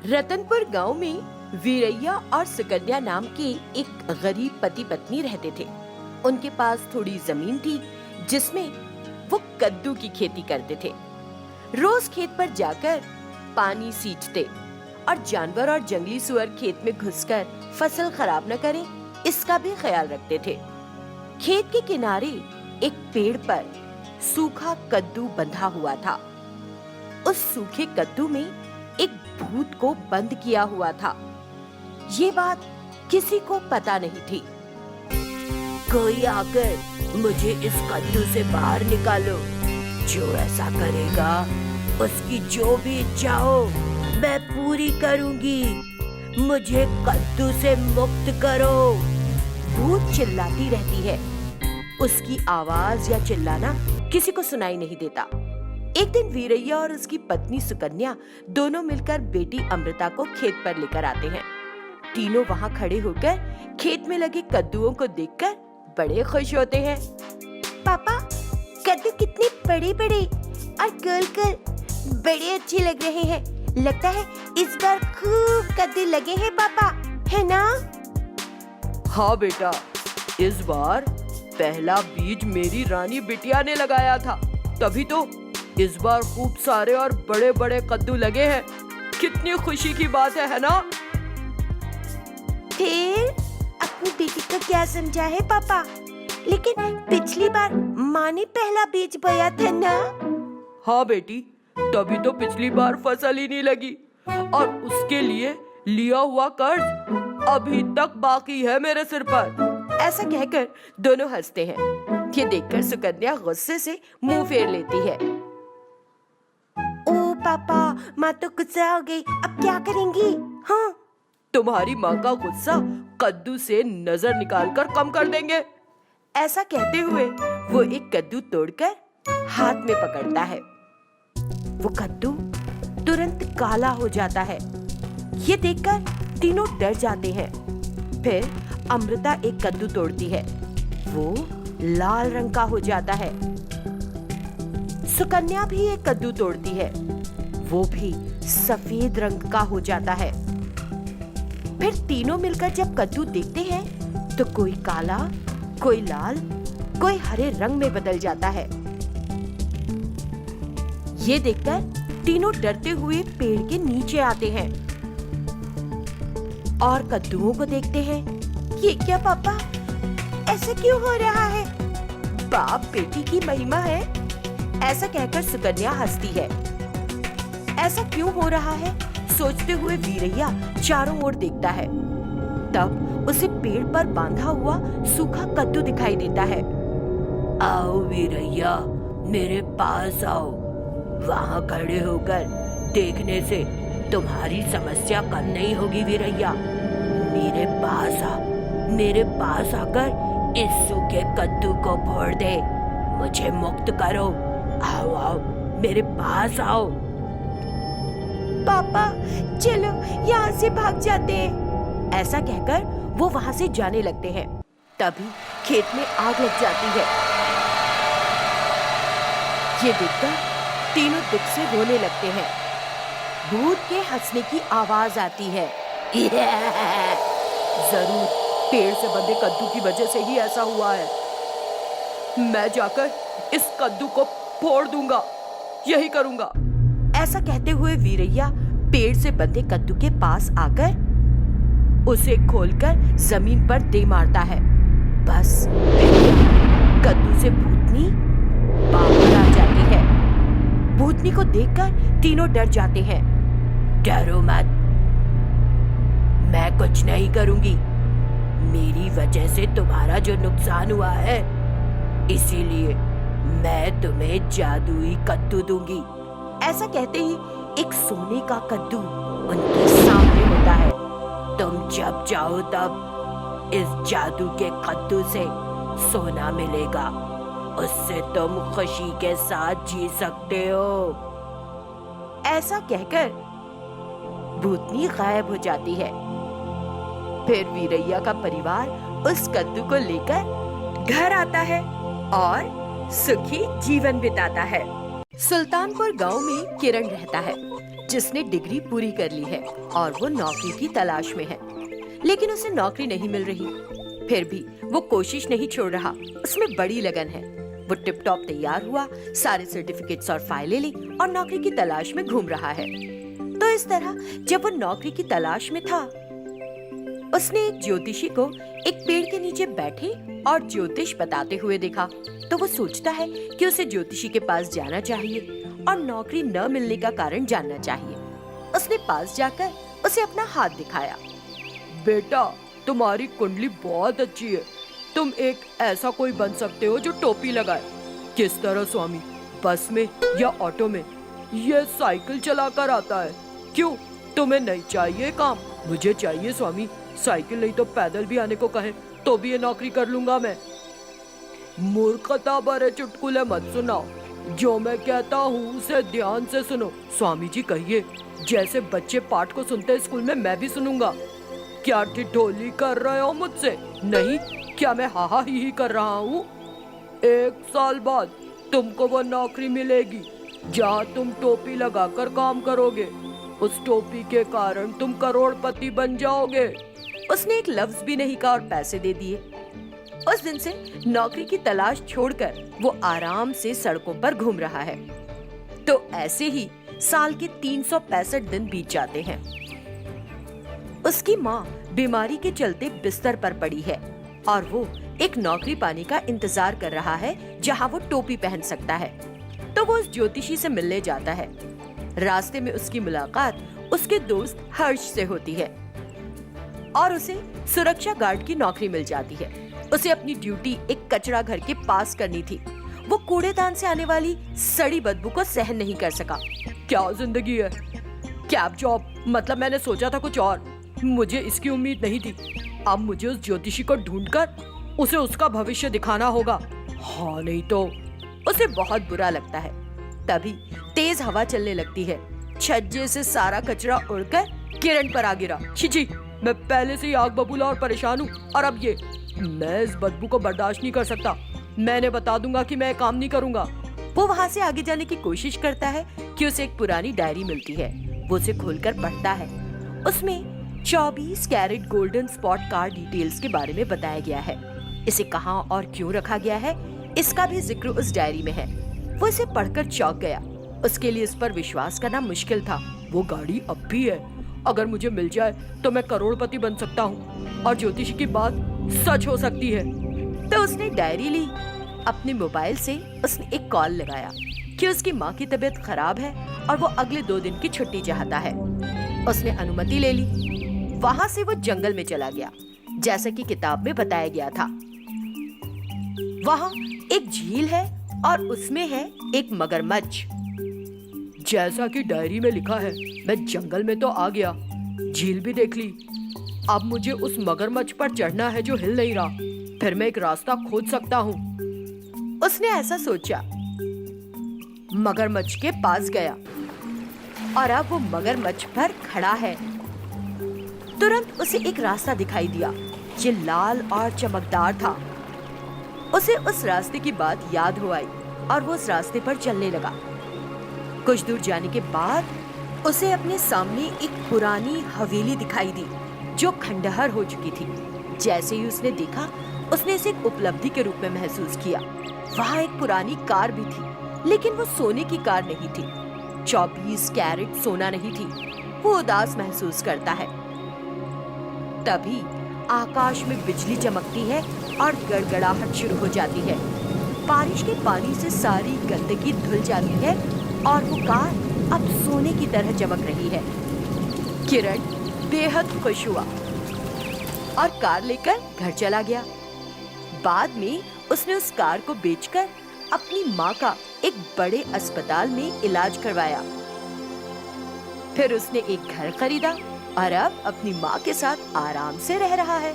रतनपुर गांव में वीरैया और सुकन्या नाम के एक गरीब पति पत्नी रहते थे। उनके पास थोड़ी जमीन थी जिसमें वो कद्दू की खेती करते थे। रोज खेत पर जाकर पानी सींचते और जानवर और जंगली सुअर खेत में घुसकर फसल खराब न करें, इसका भी ख्याल रखते थे। खेत के किनारे एक पेड़ पर सूखा कद्दू बंधा हुआ था। उस सूखे कद्दू में एक भूत को बंद किया हुआ था। ये बात किसी को पता नहीं थी। कोई आकर मुझे इस कद्दू से बाहर निकालो। जो ऐसा करेगा उसकी जो भी इच्छा हो मैं पूरी करूंगी। मुझे कद्दू से मुक्त करो। भूत चिल्लाती रहती है। उसकी आवाज या चिल्लाना किसी को सुनाई नहीं देता। एक दिन वीरैया और उसकी पत्नी सुकन्या दोनों मिलकर बेटी अमृता को खेत पर लेकर आते हैं। तीनों वहाँ खड़े होकर खेत में लगे कद्दुओं को देखकर बड़े खुश होते हैं। पापा, कद्दू कितने बड़े बड़े और गोल गोल बड़े अच्छे लग रहे हैं। लगता है इस बार खूब कद्दू लगे हैं पापा, है ना? हाँ बेटा, इस बार पहला बीज मेरी रानी बिटिया ने लगाया था, तभी तो इस बार खूब सारे और बड़े बड़े कद्दू लगे हैं। कितनी खुशी की बात है ना? फिर अपनी बेटी को क्या समझा है पापा? लेकिन पिछली बार माँ ने पहला बीज बोया था ना? हाँ बेटी, तभी तो पिछली बार फसल ही नहीं लगी और उसके लिए लिया हुआ कर्ज अभी तक बाकी है मेरे सिर पर। ऐसा कहकर दोनों हंसते हैं। ये देखकर सुकन्या गुस्से से मुंह फेर लेती है। ओ पापा, माँ तो गुस्सा हो गई, अब क्या करेंगी? हाँ, तुम्हारी माँ का गुस्सा कद्दू से नजर निकालकर कम कर देंगे। ऐसा कहते हुए वो एक कद्दू तोड़कर हाथ में पकड़ता है। वो कद्दू तुरंत काला हो जाता है। ये देखकर तीनों डर जाते हैं। फिर अमृता एक कद्दू तोड़ती है। वो लाल रंग का हो जाता है। सुकन्या भी एक कद्दू तोड़ती है। वो भी सफेद रंग का हो जाता है। फिर तीनों मिलकर जब कद्दू देखते हैं तो कोई काला, कोई लाल, कोई हरे रंग में बदल जाता है। ये देखकर तीनों डरते हुए पेड़ के नीचे आते हैं और कद्दुओं को देखते हैं। ये क्या पापा, ऐसा क्यों हो रहा है? बाप बेटी की महिमा है। ऐसा कहकर सुकन्या हंसती है। ऐसा क्यों हो रहा है सोचते हुए वीरैया चारों ओर देखता है। तब उसे पेड़ पर बांधा हुआ सूखा कद्दू दिखाई देता है। आओ वीरैया, मेरे पास आओ। वहाँ खड़े होकर देखने से तुम्हारी समस्या कम नहीं होगी वीरैया। मेरे पास आ, मेरे पास आकर इस सूखे कद्दू को फोड़ दे। मुझे मुक्त करो। आओ आओ, मेरे पास आओ। पापा, चलो यहाँ से भाग जाते हैं। ऐसा कहकर वो वहाँ से जाने लगते हैं। तभी खेत में आग लग जाती है। ये देखकर तीनों दुख से रोने लगते हैं। भूत के हंसने की आवाज आती है। जरूर पेड़ से बंधे कद्दू की वजह से ही ऐसा हुआ है। मैं जाकर इस कद्दू को फोड़ दूंगा, यही करूंगा। ऐसा कहते हुए वीरैया पेड़ से बंधे कद्दू के पास आकर उसे खोलकर जमीन पर दे मारता है। बस कद्दू से भूतनी बाहर आ जाती है। भूतनी को देखकर तीनों डर जाते हैं। डरो मत, मैं कुछ नहीं करूंगी। मेरी वजह से तुम्हारा जो नुकसान हुआ है, इसीलिए मैं तुम्हें जादुई कद्दू दूंगी। ऐसा कहते ही एक सोने का कद्दू उनके सामने होता है। तुम जब चाहो तब इस जादू के कद्दू से सोना मिलेगा। उससे तुम खुशी के साथ जी सकते हो। ऐसा कहकर भूतनी गायब हो जाती है। फिर वीरैया का परिवार उस कद्दू को लेकर घर आता है और सुखी जीवन बिताता है। सुल्तानपुर गांव में किरण रहता है। जिसने डिग्री पूरी कर ली है और वो नौकरी की तलाश में है, लेकिन उसे नौकरी नहीं मिल रही। फिर भी वो कोशिश नहीं छोड़ रहा, उसमें बड़ी लगन है। वो टिप टॉप तैयार हुआ, सारे सर्टिफिकेट्स और फाइलें ली और नौकरी की तलाश में घूम रहा है। तो इस तरह जब वो नौकरी की तलाश में था, उसने एक ज्योतिषी को एक पेड़ के नीचे बैठे और ज्योतिष बताते हुए देखा। तो वो सोचता है कि उसे ज्योतिषी के पास जाना चाहिए और नौकरी न मिलने का कारण जानना चाहिए। उसने पास जाकर उसे अपना हाथ दिखाया। बेटा, तुम्हारी कुंडली बहुत अच्छी है। तुम एक ऐसा कोई बन सकते हो जो टोपी लगाए। किस तरह स्वामी? बस में या ऑटो में? ये साइकिल चलाकर आता है। क्यों, तुम्हें नहीं चाहिए काम? मुझे चाहिए स्वामी। साइकिल नहीं तो पैदल भी आने को कहें तो भी ये नौकरी कर लूंगा मैं। मूर्खता भरे चुटकुले मत सुनाओ। जो मैं कहता हूँ उसे ध्यान से सुनो। स्वामी जी कहिए, जैसे बच्चे पाठ को सुनते स्कूल में मैं भी सुनूंगा। क्या ठिठोली कर रहे हो मुझसे? नहीं, क्या मैं हा ही कर रहा हूँ? 1 साल बाद तुमको वो नौकरी मिलेगी जहाँ तुम टोपी लगाकर काम करोगे। उस टोपी के कारण तुम करोड़पति बन जाओगे। उसने एक लफ्ज भी नहीं कहा और पैसे दे दिए। उस दिन से नौकरी की तलाश छोड़कर वो आराम से सड़कों पर घूम रहा है। तो ऐसे ही साल के 365 दिन बीत जाते हैं। उसकी माँ बीमारी के चलते बिस्तर पर पड़ी है और वो एक नौकरी पाने का इंतजार कर रहा है जहाँ वो टोपी पहन सकता है। तो वो उस ज्योतिषी से मिलने जाता है। रास्ते में उसकी मुलाकात उसके दोस्त हर्ष से होती है और उसे सुरक्षा गार्ड की नौकरी मिल जाती है। उसे अपनी ड्यूटी एक कचरा घर के पास करनी थी। वो कूड़ेदान से आने वाली सड़ी बदबू को सहन नहीं कर सका। क्या जिंदगी है? कैब जॉब, मतलब मैंने सोचा था कुछ और। मुझे इसकी उम्मीद नहीं थी। अब मुझे उस ज्योतिषी को ढूंढकर उसे उसका भविष्य दिखाना होगा। हाँ, नहीं तो। उसे बहुत बुरा लगता है। तभी तेज हवा चलने लगती है। छज्जे से सारा कचरा उड़कर किरण पर आ गिरा। छी, मैं पहले से ही आग बबूला और परेशान हूँ और अब ये। मैं इस बदबू को बर्दाश्त नहीं कर सकता। मैंने बता दूंगा कि मैं काम नहीं करूँगा। वो वहाँ से आगे जाने की कोशिश करता है कि उसे एक पुरानी डायरी मिलती है। वो उसे खोलकर पढ़ता है। उसमें 24 carat golden spot car details के बारे में बताया गया है। इसे कहाँ और क्यों रखा गया है, इसका भी जिक्र उस डायरी में है। वो इसे पढ़कर चौंक गया। उसके लिए इस पर विश्वास करना मुश्किल था। वो गाड़ी अब भी है। अगर मुझे मिल जाए तो मैं करोड़पति बन सकता हूँ और ज्योतिषी की बात सच हो सकती है। तो उसने डायरी ली। अपने मोबाइल से उसने एक कॉल लगाया कि उसकी माँ की तबीयत खराब है और वो अगले 2 दिन की छुट्टी चाहता है। उसने अनुमति ले ली। वहाँ से वो जंगल में चला गया, जैसा कि किताब में बताया गया था। वहाँ एक झील है और उसमें है एक मगरमच्छ। जैसा कि डायरी में लिखा है, मैं जंगल में तो आ गया, झील भी देख ली। अब मुझे उस मगरमच्छ पर चढ़ना है जो हिल नहीं रहा। फिर मैं एक रास्ता खोज सकता हूँ। उसने ऐसा सोचा। मगरमच्छ के पास गया और अब वो मगरमच्छ पर खड़ा है। तुरंत उसे एक रास्ता दिखाई दिया। ये लाल और चमकदार था। उसे उस रास्ते की बात याद हो आई और वो उस रास्ते पर चलने लगा। कुछ दूर जाने के बाद उसे अपने सामने एक पुरानी हवेली दिखाई दी जो खंडहर हो चुकी थी। जैसे ही उसने देखा, उसने इसे एक उपलब्धि के रूप में महसूस किया। वहाँ एक पुरानी कार भी थी, लेकिन वो सोने की कार नहीं थी। 24 कैरेट सोना नहीं थी। वो उदास महसूस करता है। तभी आकाश में बिजली चमकती है और गड़गड़ाहट शुरू हो जाती है। बारिश के पानी से सारी गंदगी धुल जाती है और वो कार अब सोने की तरह चमक रही है। किरण बेहद खुश हुआ और कार लेकर घर चला गया। बाद में उसने उस कार को बेचकर अपनी माँ का एक बड़े अस्पताल में इलाज करवाया। फिर उसने एक घर खरीदा और अब अपनी माँ के साथ आराम से रह रहा है।